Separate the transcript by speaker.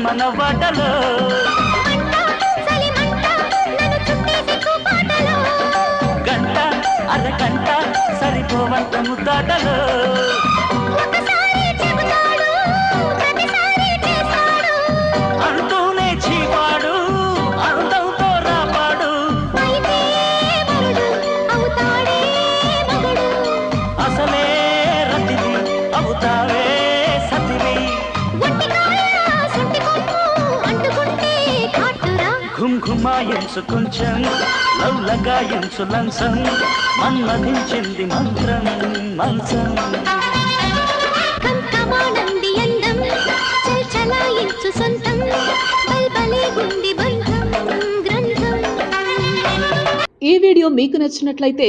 Speaker 1: మన వాటలో గంట అరగంట సరిపోవంత ముద్దాటలో అంటూనే చీవాడు అందంతో రాపాడు అసలే రతివి అవుతావే సతివి ఘుంఘుమాయించు కొంచెం లౌలగాయించు లంసం మన్మధించింది మంత్రం మంచం
Speaker 2: కంకమానంది అందం చలాయించు సొంతం బల్బలే గుండి బంధం గ్రంథం.
Speaker 3: ఈ వీడియో మీకు నచ్చినట్లయితే